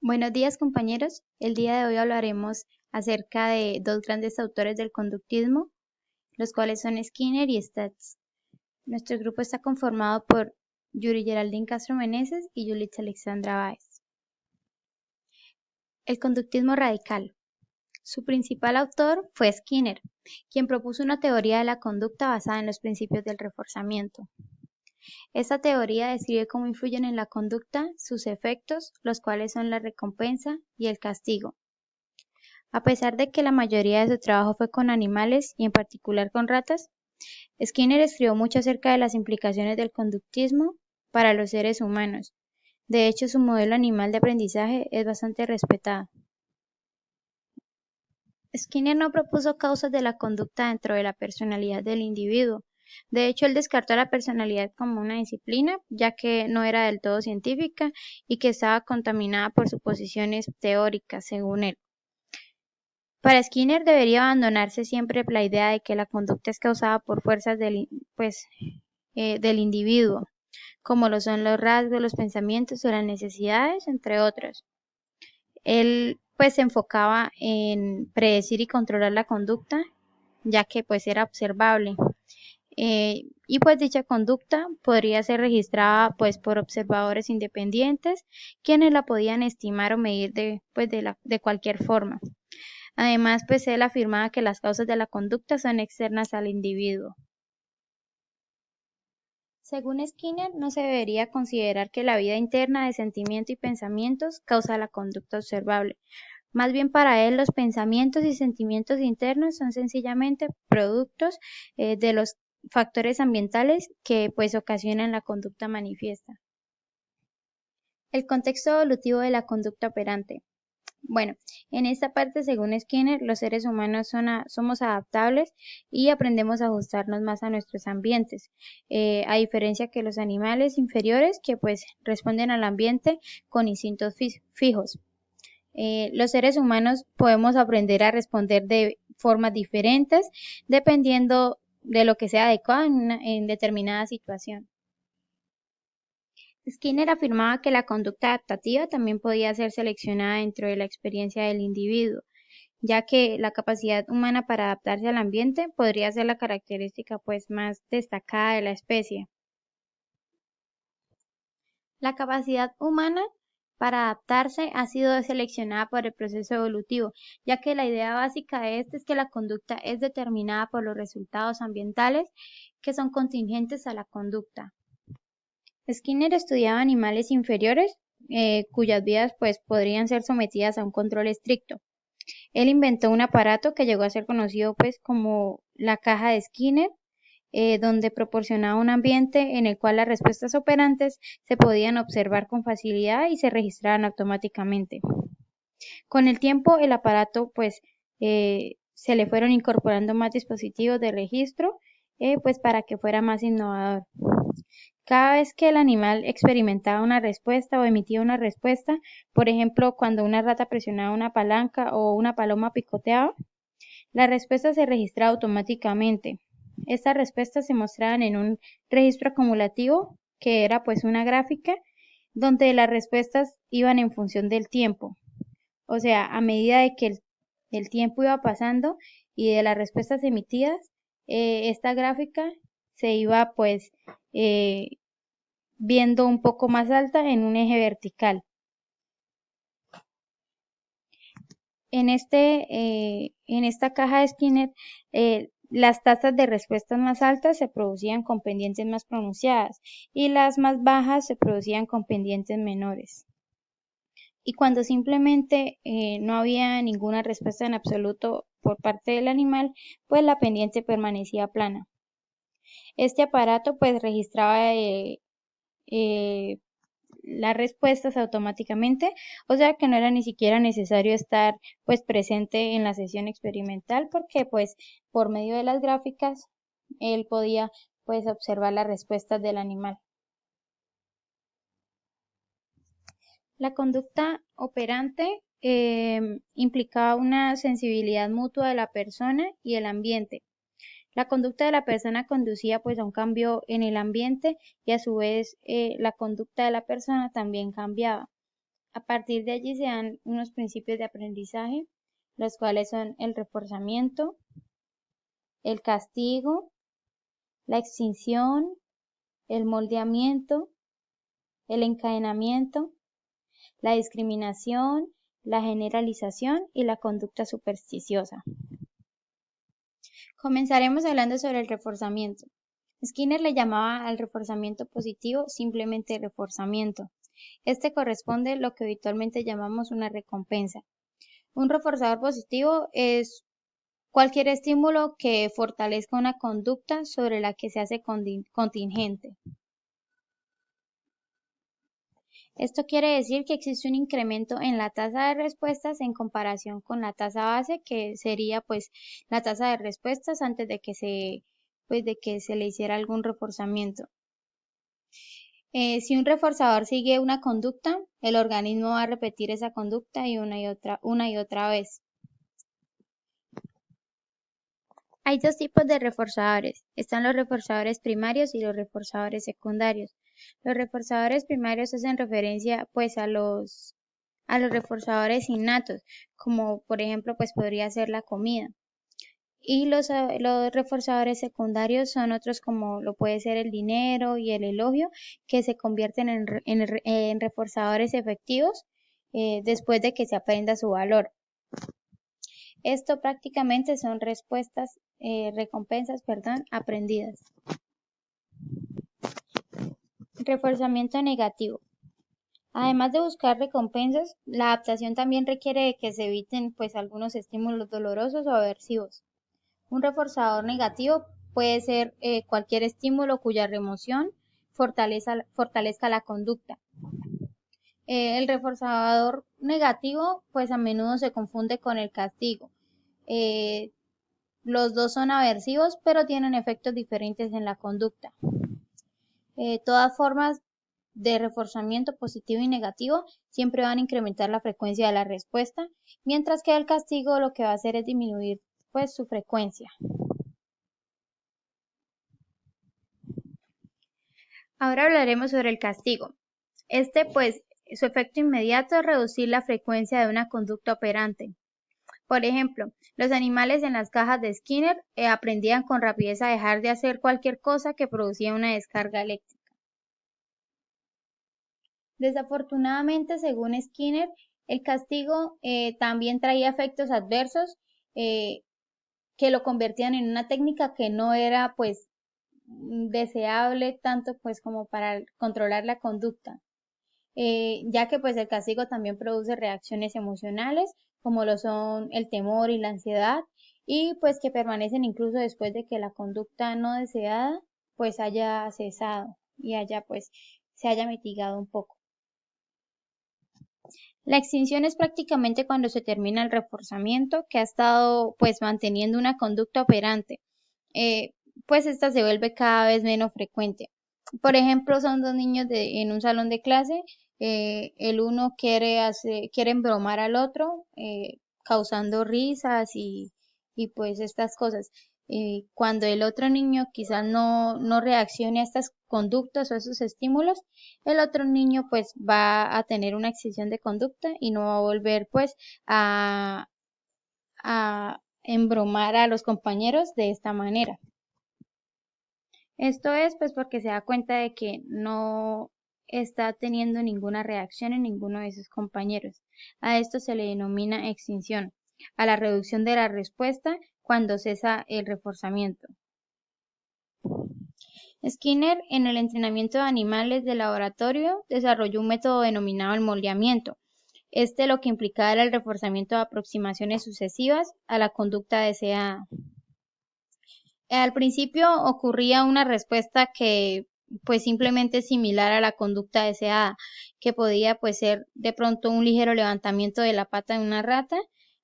Buenos días, compañeros. El día de hoy hablaremos acerca de dos grandes autores del conductismo, los cuales son Skinner y Stats. Nuestro grupo está conformado por Yuri Geraldine Castro Meneses y Yulitza Alexandra Báez. El conductismo radical. Su principal autor fue Skinner, quien propuso una teoría de la conducta basada en los principios del reforzamiento. Esta teoría describe cómo influyen en la conducta sus efectos, los cuales son la recompensa y el castigo. A pesar de que la mayoría de su trabajo fue con animales y en particular con ratas, Skinner escribió mucho acerca de las implicaciones del conductismo para los seres humanos. De hecho, su modelo animal de aprendizaje es bastante respetado. Skinner no propuso causas de la conducta dentro de la personalidad del individuo. De hecho, él descartó la personalidad como una disciplina, ya que no era del todo científica y que estaba contaminada por suposiciones teóricas, según él. Para Skinner debería abandonarse siempre la idea de que la conducta es causada por fuerzas del individuo, como lo son los rasgos, los pensamientos o las necesidades, entre otros. Él se enfocaba en predecir y controlar la conducta, ya que era observable. Y dicha conducta podría ser registrada por observadores independientes, quienes la podían estimar o medir de cualquier forma. Además, él afirmaba que las causas de la conducta son externas al individuo. Según Skinner, no se debería considerar que la vida interna de sentimiento y pensamientos causa la conducta observable. Más bien para él los pensamientos y sentimientos internos son sencillamente productos de los factores ambientales que ocasionan la conducta manifiesta. El contexto evolutivo de la conducta operante. Bueno, en esta parte, según Skinner, los seres humanos somos adaptables y aprendemos a ajustarnos más a nuestros ambientes, a diferencia que los animales inferiores que responden al ambiente con instintos fijos. Los seres humanos podemos aprender a responder de formas diferentes dependiendo de lo que sea adecuado en determinada situación. Skinner afirmaba que la conducta adaptativa también podía ser seleccionada dentro de la experiencia del individuo, ya que la capacidad humana para adaptarse al ambiente podría ser la característica más destacada de la especie. La capacidad humana para adaptarse ha sido seleccionada por el proceso evolutivo, ya que la idea básica de este es que la conducta es determinada por los resultados ambientales que son contingentes a la conducta. Skinner estudiaba animales inferiores cuyas vidas podrían ser sometidas a un control estricto. Él inventó un aparato que llegó a ser conocido como la caja de Skinner, donde proporcionaba un ambiente en el cual las respuestas operantes se podían observar con facilidad y se registraban automáticamente. Con el tiempo el aparato se le fueron incorporando más dispositivos de registro para que fuera más innovador. Cada vez que el animal experimentaba una respuesta o emitía una respuesta, por ejemplo, cuando una rata presionaba una palanca o una paloma picoteaba, la respuesta se registraba automáticamente. Estas respuestas se mostraban en un registro acumulativo, que era una gráfica, donde las respuestas iban en función del tiempo. O sea, a medida de que el tiempo iba pasando y de las respuestas emitidas, esta gráfica se iba viendo un poco más alta en un eje vertical. En esta caja de Skinner, las tasas de respuestas más altas se producían con pendientes más pronunciadas y las más bajas se producían con pendientes menores. Y cuando simplemente no había ninguna respuesta en absoluto por parte del animal, la pendiente permanecía plana. Este aparato registraba las respuestas automáticamente, o sea que no era ni siquiera necesario estar presente en la sesión experimental, porque por medio de las gráficas él podía observar las respuestas del animal. La conducta operante implicaba una sensibilidad mutua de la persona y el ambiente. La conducta de la persona conducía a un cambio en el ambiente y a su vez la conducta de la persona también cambiaba. A partir de allí se dan unos principios de aprendizaje, los cuales son el reforzamiento, el castigo, la extinción, el moldeamiento, el encadenamiento, la discriminación, la generalización y la conducta supersticiosa. Comenzaremos hablando sobre el reforzamiento. Skinner le llamaba al reforzamiento positivo simplemente reforzamiento. Este corresponde a lo que habitualmente llamamos una recompensa. Un reforzador positivo es cualquier estímulo que fortalezca una conducta sobre la que se hace contingente. Esto quiere decir que existe un incremento en la tasa de respuestas en comparación con la tasa base, que sería pues la tasa de respuestas antes de que se le hiciera algún reforzamiento. Si un reforzador sigue una conducta, el organismo va a repetir esa conducta y una y otra vez. Hay dos tipos de reforzadores. Están los reforzadores primarios y los reforzadores secundarios. Los reforzadores primarios hacen referencia pues a los reforzadores innatos, como por ejemplo pues podría ser la comida. Y los reforzadores secundarios son otros como lo puede ser el dinero y el elogio, que se convierten en reforzadores efectivos después de que se aprenda su valor. Esto prácticamente son recompensas aprendidas. Reforzamiento negativo. Además de buscar recompensas, la adaptación también requiere de que se eviten pues algunos estímulos dolorosos o aversivos. Un reforzador negativo puede ser cualquier estímulo cuya remoción fortalezca la conducta. El reforzador negativo pues a menudo se confunde con el castigo. Los dos son aversivos, pero tienen efectos diferentes en la conducta. Todas formas de reforzamiento positivo y negativo siempre van a incrementar la frecuencia de la respuesta, mientras que el castigo lo que va a hacer es disminuir pues su frecuencia. Ahora hablaremos sobre el castigo. Pues su efecto inmediato es reducir la frecuencia de una conducta operante. Por ejemplo, los animales en las cajas de Skinner aprendían con rapidez a dejar de hacer cualquier cosa que producía una descarga eléctrica. Desafortunadamente, según Skinner, el castigo también traía efectos adversos que lo convertían en una técnica que no era pues deseable tanto pues como para controlar la conducta. Ya que pues el castigo también produce reacciones emocionales como lo son el temor y la ansiedad, y pues que permanecen incluso después de que la conducta no deseada pues haya cesado y se haya mitigado un poco. La extinción es prácticamente cuando se termina el reforzamiento que ha estado pues manteniendo una conducta operante, pues esta se vuelve cada vez menos frecuente. Por ejemplo, son dos niños en un salón de clase, el uno quiere embromar al otro, causando risas y pues estas cosas. Cuando el otro niño quizás no reaccione a estas conductas o a esos estímulos, el otro niño pues va a tener una extinción de conducta y no va a volver pues a embromar a los compañeros de esta manera. Esto es pues porque se da cuenta de que no está teniendo ninguna reacción en ninguno de sus compañeros. A esto se le denomina extinción, a la reducción de la respuesta cuando cesa el reforzamiento. Skinner, en el entrenamiento de animales de laboratorio, desarrolló un método denominado el moldeamiento. Lo que implicaba era el reforzamiento de aproximaciones sucesivas a la conducta deseada. Al principio ocurría una respuesta que pues simplemente es similar a la conducta deseada, que podía pues ser de pronto un ligero levantamiento de la pata de una rata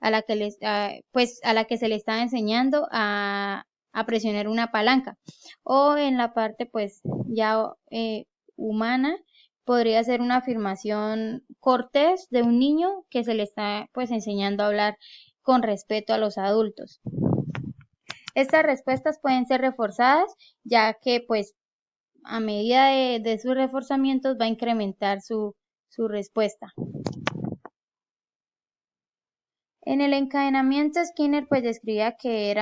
a la que se le estaba enseñando a presionar una palanca, o en la parte pues ya humana podría ser una afirmación cortés de un niño que se le está pues enseñando a hablar con respeto a los adultos. Estas respuestas pueden ser reforzadas, ya que pues a medida de sus reforzamientos va a incrementar su su respuesta. En el encadenamiento, Skinner pues describía que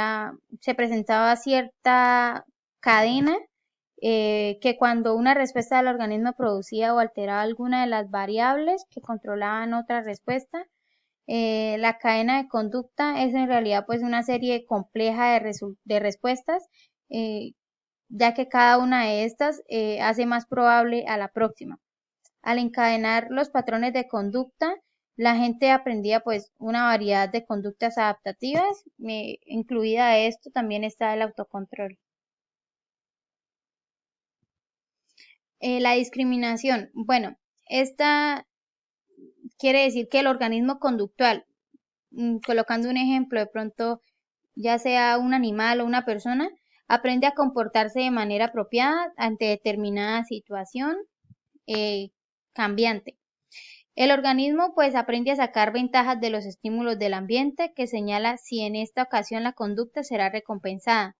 se presentaba cierta cadena que cuando una respuesta del organismo producía o alteraba alguna de las variables que controlaban otra respuesta, la cadena de conducta es en realidad pues una serie compleja de respuestas, ya que cada una de estas hace más probable a la próxima. Al encadenar los patrones de conducta, la gente aprendía pues una variedad de conductas adaptativas, incluida esto también está el autocontrol. La discriminación, bueno, esta quiere decir que el organismo conductual, colocando un ejemplo, de pronto ya sea un animal o una persona, aprende a comportarse de manera apropiada ante determinada situación cambiante. El organismo pues aprende a sacar ventajas de los estímulos del ambiente que señala si en esta ocasión la conducta será recompensada.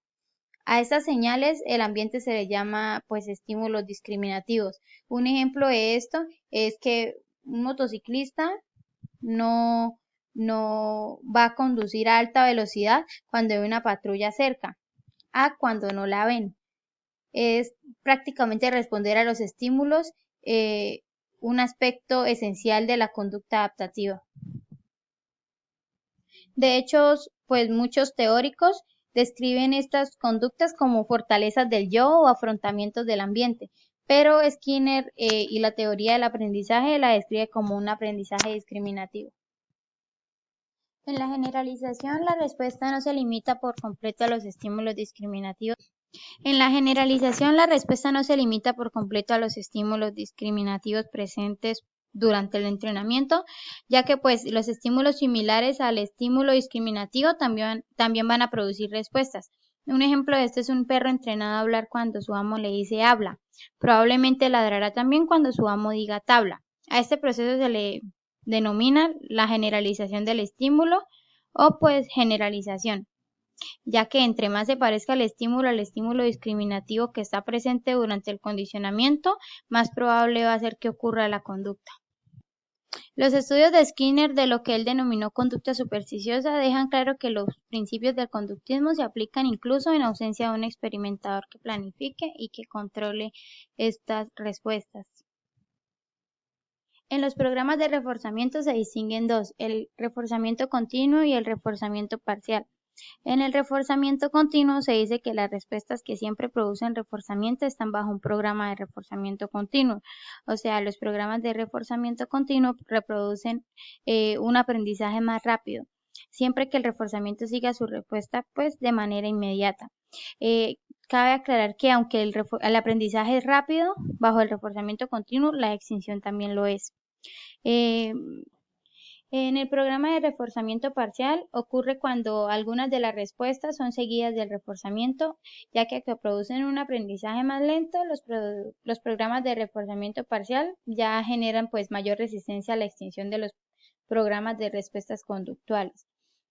A estas señales el ambiente se le llama pues estímulos discriminativos. Un ejemplo de esto es que un motociclista no va a conducir a alta velocidad cuando ve una patrulla cerca, a cuando no la ven. Es prácticamente responder a los estímulos, un aspecto esencial de la conducta adaptativa. De hecho, pues muchos teóricos describen estas conductas como fortalezas del yo o afrontamientos del ambiente, pero Skinner y la teoría del aprendizaje la describe como un aprendizaje discriminativo. En la generalización, la respuesta no se limita por completo a los estímulos discriminativos. En la generalización, la respuesta no se limita por completo a los estímulos discriminativos presentes durante el entrenamiento, ya que pues los estímulos similares al estímulo discriminativo también van a producir respuestas. Un ejemplo de esto es un perro entrenado a hablar cuando su amo le dice habla. Probablemente ladrará también cuando su amo diga tabla. A este proceso se le denomina la generalización del estímulo o pues generalización, ya que entre más se parezca el estímulo al estímulo discriminativo que está presente durante el condicionamiento, más probable va a ser que ocurra la conducta. Los estudios de Skinner de lo que él denominó conducta supersticiosa dejan claro que los principios del conductismo se aplican incluso en ausencia de un experimentador que planifique y que controle estas respuestas. En los programas de reforzamiento se distinguen dos, el reforzamiento continuo y el reforzamiento parcial. En el reforzamiento continuo se dice que las respuestas que siempre producen reforzamiento están bajo un programa de reforzamiento continuo. O sea, los programas de reforzamiento continuo reproducen un aprendizaje más rápido, siempre que el reforzamiento siga su respuesta pues de manera inmediata. Cabe aclarar que aunque el aprendizaje es rápido, bajo el reforzamiento continuo, la extinción también lo es. En el programa de reforzamiento parcial ocurre cuando algunas de las respuestas son seguidas del reforzamiento, ya que producen un aprendizaje más lento, los programas de reforzamiento parcial ya generan pues mayor resistencia a la extinción de los programas de respuestas conductuales.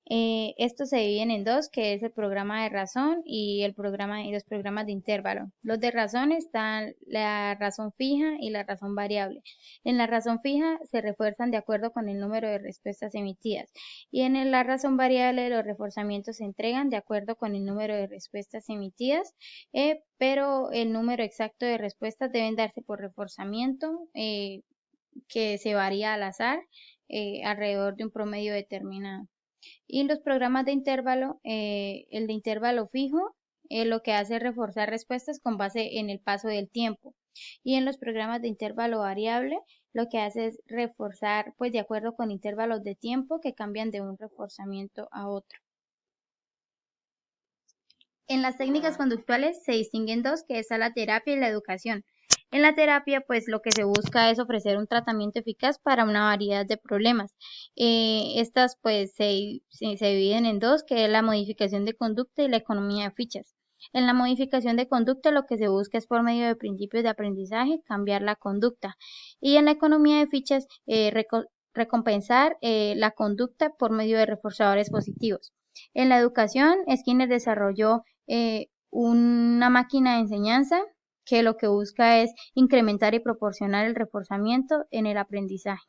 Estos se dividen en dos, que es el programa de razón y los programas de intervalo. Los de razón están la razón fija y la razón variable. En la razón fija se refuerzan de acuerdo con el número de respuestas emitidas y en la razón variable los reforzamientos se entregan de acuerdo con el número de respuestas emitidas, pero el número exacto de respuestas deben darse por reforzamiento que se varía al azar alrededor de un promedio determinado. Y los programas de intervalo, el de intervalo fijo, lo que hace es reforzar respuestas con base en el paso del tiempo. Y en los programas de intervalo variable, lo que hace es reforzar pues de acuerdo con intervalos de tiempo que cambian de un reforzamiento a otro. En las técnicas conductuales se distinguen dos, que es la terapia y la educación. En la terapia, pues lo que se busca es ofrecer un tratamiento eficaz para una variedad de problemas. Estas pues se dividen en dos, que es la modificación de conducta y la economía de fichas. En la modificación de conducta lo que se busca es por medio de principios de aprendizaje cambiar la conducta. Y en la economía de fichas recompensar la conducta por medio de reforzadores positivos. En la educación, Skinner desarrolló una máquina de enseñanza que lo que busca es incrementar y proporcionar el reforzamiento en el aprendizaje.